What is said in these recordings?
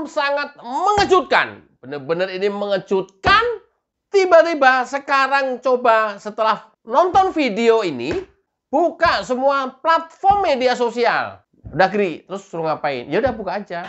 sangat mengejutkan. Benar-benar ini mengejutkan. Tiba-tiba sekarang coba setelah nonton video ini, buka semua platform media sosial. Udah Gri, terus suruh ngapain? Ya udah buka aja.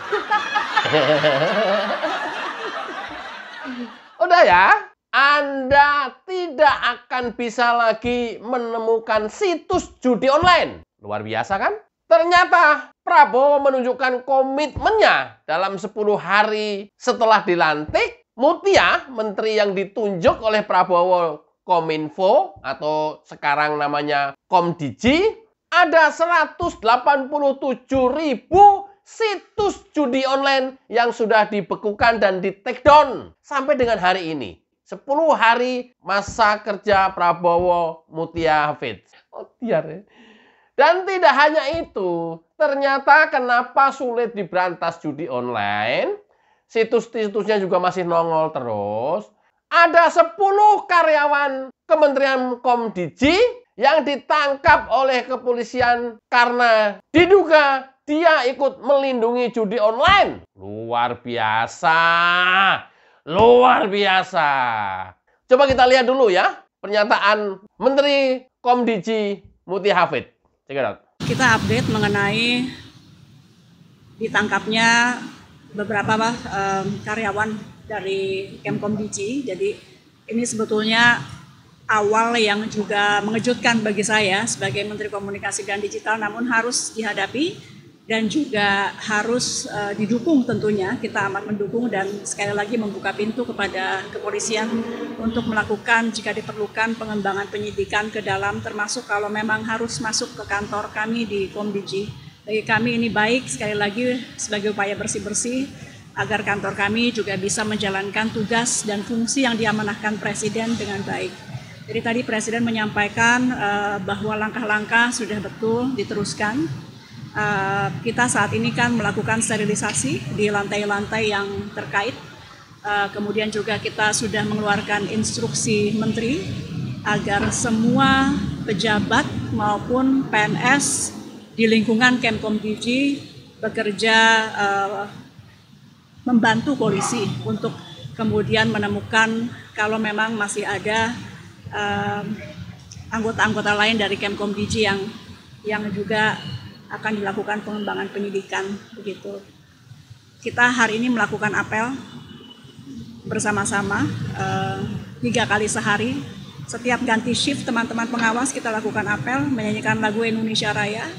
Udah ya. Anda tidak akan bisa lagi menemukan situs judi online. Luar biasa kan? Ternyata Prabowo menunjukkan komitmennya dalam 10 hari setelah dilantik. Mutia, menteri yang ditunjuk oleh Prabowo Kominfo atau sekarang namanya Komdiji, ada 187.000 situs judi online yang sudah dibekukan dan di-take down sampai dengan hari ini. 10 hari masa kerja Prabowo Mutia Hafid. Oh, tiar ya. Dan tidak hanya itu, ternyata kenapa sulit diberantas judi online, situs-situsnya juga masih nongol terus. Ada 10 karyawan Kementerian Komdiji yang ditangkap oleh kepolisian karena diduga dia ikut melindungi judi online. Luar biasa. Luar biasa. Coba kita lihat dulu ya pernyataan Menteri Komdiji Mutia Hafid. Check it out. Kita update mengenai ditangkapnya beberapa karyawan dari Kemkomdiji. Jadi ini sebetulnya awal yang juga mengejutkan bagi saya sebagai Menteri Komunikasi dan Digital, namun harus dihadapi dan juga harus didukung tentunya. Kita amat mendukung dan sekali lagi membuka pintu kepada kepolisian untuk melakukan jika diperlukan pengembangan penyidikan ke dalam, termasuk kalau memang harus masuk ke kantor kami di Komdiji. Bagi kami ini baik sekali lagi sebagai upaya bersih-bersih agar kantor kami juga bisa menjalankan tugas dan fungsi yang diamanahkan Presiden dengan baik. Jadi tadi Presiden menyampaikan bahwa langkah-langkah sudah betul diteruskan. Kita saat ini kan melakukan sterilisasi di lantai-lantai yang terkait. Kemudian juga kita sudah mengeluarkan instruksi menteri agar semua pejabat maupun PNS di lingkungan Kemkomdiji bekerja membantu polisi untuk kemudian menemukan kalau memang masih ada anggota-anggota lain dari Kemkomdiji yang juga akan dilakukan pengembangan penyidikan begitu. Kita hari ini melakukan apel bersama-sama 3 kali sehari. Setiap ganti shift teman-teman pengawas kita lakukan apel menyanyikan lagu Indonesia Raya.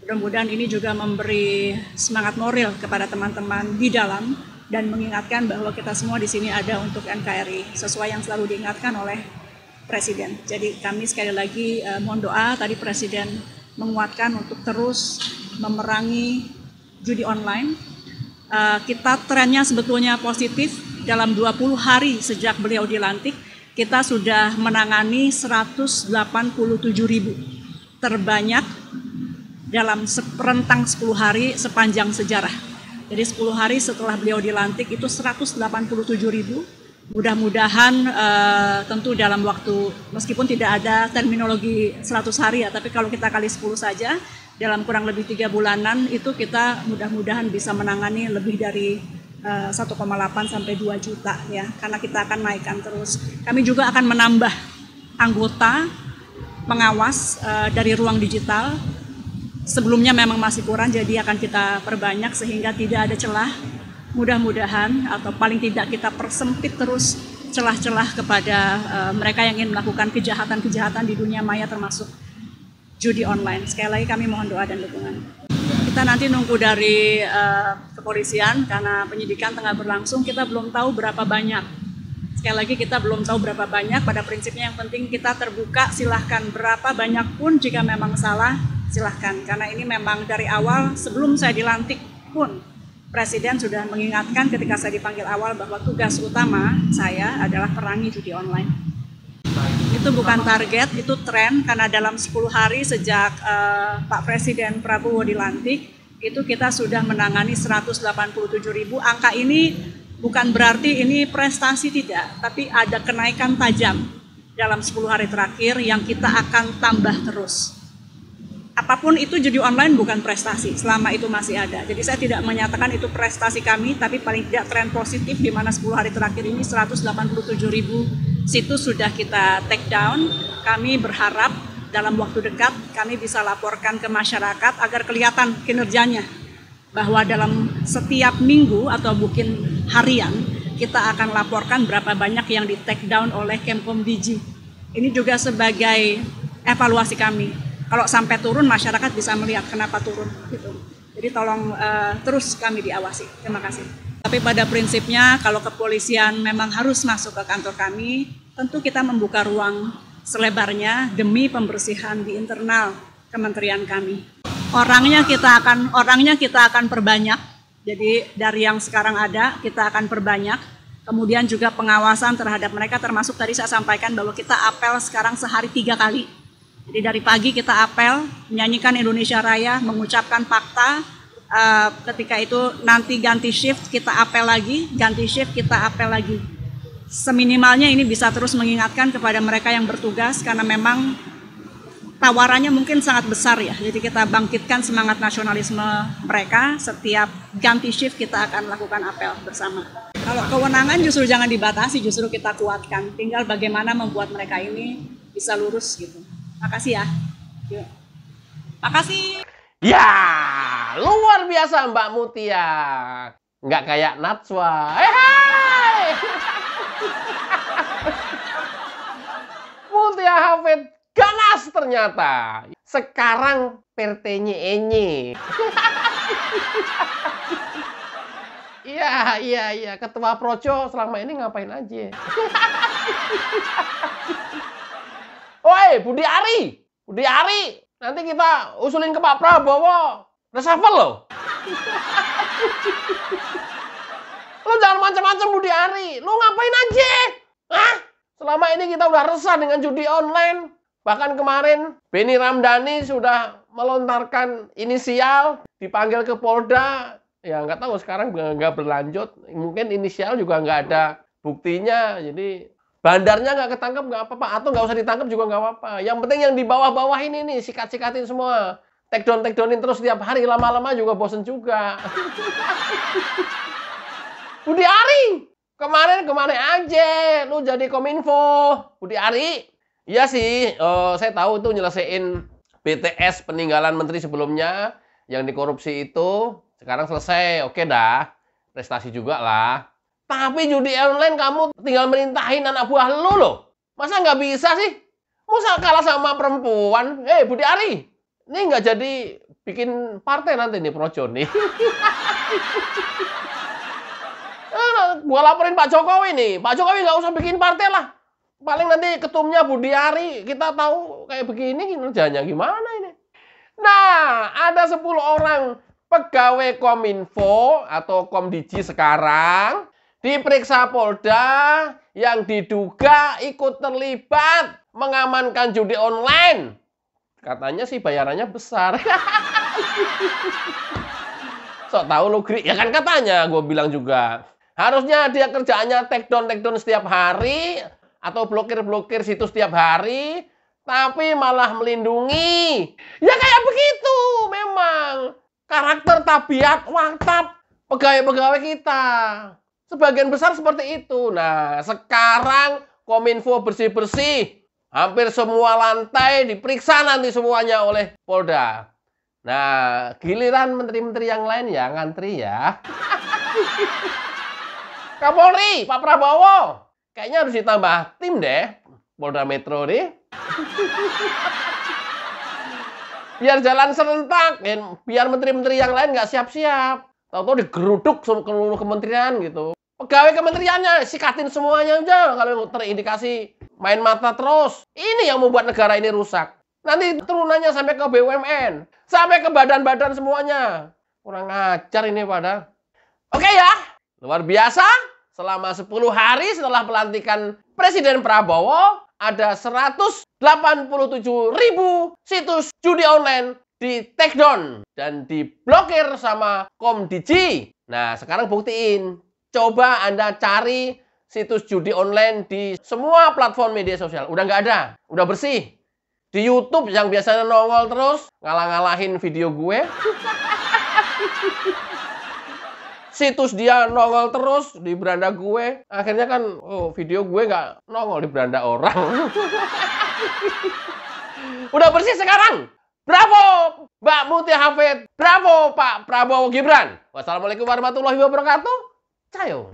Mudah-mudahan ini juga memberi semangat moral kepada teman-teman di dalam dan mengingatkan bahwa kita semua di sini ada untuk NKRI sesuai yang selalu diingatkan oleh Presiden. Jadi kami sekali lagi mohon doa, tadi Presiden menguatkan untuk terus memerangi judi online. Kita trennya sebetulnya positif. Dalam 20 hari sejak beliau dilantik, kita sudah menangani 187.000, terbanyak dalam rentang 10 hari sepanjang sejarah. Jadi 10 hari setelah beliau dilantik itu 187.000. Mudah-mudahan tentu dalam waktu, meskipun tidak ada terminologi 100 hari ya, tapi kalau kita kali 10 saja, dalam kurang lebih 3 bulanan itu kita mudah-mudahan bisa menangani lebih dari 1,8 sampai 2 juta ya, karena kita akan naikkan terus. Kami juga akan menambah anggota pengawas dari ruang digital. Sebelumnya memang masih kurang, jadi akan kita perbanyak sehingga tidak ada celah. Mudah-mudahan atau paling tidak kita persempit terus celah-celah kepada mereka yang ingin melakukan kejahatan-kejahatan di dunia maya termasuk judi online. Sekali lagi kami mohon doa dan dukungan. Kita nanti nunggu dari kepolisian karena penyidikan tengah berlangsung, kita belum tahu berapa banyak. Sekali lagi kita belum tahu berapa banyak, pada prinsipnya yang penting kita terbuka, silahkan berapa banyak pun jika memang salah silahkan. Karena ini memang dari awal sebelum saya dilantik pun Presiden sudah mengingatkan ketika saya dipanggil awal bahwa tugas utama saya adalah perangi judi online. Itu bukan target, itu tren, karena dalam 10 hari sejak Pak Presiden Prabowo dilantik, itu kita sudah menangani 187.000. Angka ini bukan berarti ini prestasi, tidak, tapi ada kenaikan tajam dalam 10 hari terakhir yang kita akan tambah terus. apapun itu, judi online bukan prestasi selama itu masih ada. Jadi saya tidak menyatakan itu prestasi kami, tapi paling tidak tren positif di mana 10 hari terakhir ini 187.000 situs sudah kita take down. Kami berharap dalam waktu dekat kami bisa laporkan ke masyarakat agar kelihatan kinerjanya, bahwa dalam setiap minggu atau mungkin harian kita akan laporkan berapa banyak yang di take down oleh Kemkomdigi. Ini juga sebagai evaluasi kami. Kalau sampai turun, masyarakat bisa melihat kenapa turun gitu. Jadi tolong terus kami diawasi. Terima kasih. Tapi pada prinsipnya kalau kepolisian memang harus masuk ke kantor kami, tentu kita membuka ruang selebarnya demi pembersihan di internal kementerian kami. Orangnya kita akan perbanyak. Jadi dari yang sekarang ada kita akan perbanyak. Kemudian juga pengawasan terhadap mereka, termasuk tadi saya sampaikan bahwa kita apel sekarang sehari 3 kali. Jadi dari pagi kita apel, menyanyikan Indonesia Raya, mengucapkan fakta. Ketika itu nanti ganti shift kita apel lagi, ganti shift kita apel lagi. Seminimalnya ini bisa terus mengingatkan kepada mereka yang bertugas, karena memang tawarannya mungkin sangat besar ya. Jadi kita bangkitkan semangat nasionalisme mereka. Setiap ganti shift kita akan lakukan apel bersama. Kalau kewenangan justru jangan dibatasi, justru kita kuatkan. Tinggal bagaimana membuat mereka ini bisa lurus gitu. Makasih ya. Yuk. Makasih. Ya, luar biasa Mbak Mutia. Nggak kayak Najwa. Hai. Mutia Hafid ganas ternyata. Sekarang pertenye-enye. Iya. Ketua Projo selama ini ngapain aja? Woi, Budi Ari, nanti kita usulin ke Pak Prabowo, reshuffle loh. Lo jangan macam-macam Budi Ari, lo ngapain aja? Hah? Selama ini kita udah resah dengan judi online. Bahkan kemarin Benny Ramdhani sudah melontarkan inisial, dipanggil ke Polda. Ya nggak tahu sekarang nggak berlanjut. Mungkin inisial juga nggak ada buktinya, jadi bandarnya nggak ketangkep nggak apa-apa, atau nggak usah ditangkap juga nggak apa-apa. Yang penting yang di bawah-bawah ini nih, sikat-sikatin semua. Take downin terus setiap hari, lama-lama juga bosen juga. Budi Ari, kemarin aja lu jadi Kominfo. Budi Ari, iya sih, saya tahu itu nyelesain BTS peninggalan menteri sebelumnya yang dikorupsi itu. Sekarang selesai, oke dah, prestasi juga lah. Tapi judi online kamu tinggal merintahin anak buah lu loh. Masa nggak bisa sih? Masa kalah sama perempuan? Budi Ari, ini nggak jadi bikin partai nanti nih Projo nih. Gua laporin Pak Jokowi nih. Pak Jokowi nggak usah bikin partai lah. Paling nanti ketumnya Budi Ari, kita tahu kayak begini kerjanya gimana ini. Nah, ada 10 orang pegawai Kominfo atau Komdigi sekarang diperiksa Polda yang diduga ikut terlibat mengamankan judi online. Katanya sih bayarannya besar. Sok tahu lu, Gri. Ya kan katanya, gue bilang juga. Harusnya dia kerjaannya take down setiap hari atau blokir situs setiap hari, tapi malah melindungi. Ya kayak begitu memang. Karakter, tabiat, watak pegawai-pegawai kita. Sebagian besar seperti itu. Nah, sekarang Kominfo bersih-bersih. Hampir semua lantai diperiksa nanti semuanya oleh Polda. Nah, giliran menteri-menteri yang lain ya ngantri ya. Kapolri, Pak Prabowo. Kayaknya harus ditambah tim deh. Polda Metro nih. Biar jalan serentak. Biar menteri-menteri yang lain nggak siap-siap. Tahu-tahu digeruduk seluruh kementerian gitu. Pegawai kementeriannya sikatin semuanya aja kalau terindikasi main mata terus. Ini yang membuat negara ini rusak. Nanti turunannya sampai ke BUMN, sampai ke badan-badan semuanya. Kurang ajar ini pada. Oke ya, luar biasa. Selama 10 hari setelah pelantikan Presiden Prabowo, ada 187.000 situs judi online di take down dan diblokir sama Komdigi. Nah, sekarang buktiin. Coba Anda cari situs judi online di semua platform media sosial. Udah nggak ada, udah bersih. Di YouTube yang biasanya nongol terus, ngalah-ngalahin video gue. Situs dia nongol terus di beranda gue. Akhirnya kan, video gue nggak nongol di beranda orang. Udah bersih sekarang. Bravo Mbak Mutia Hafid. Bravo Pak Prabowo Gibran. Wassalamualaikum warahmatullahi wabarakatuh. Cayo.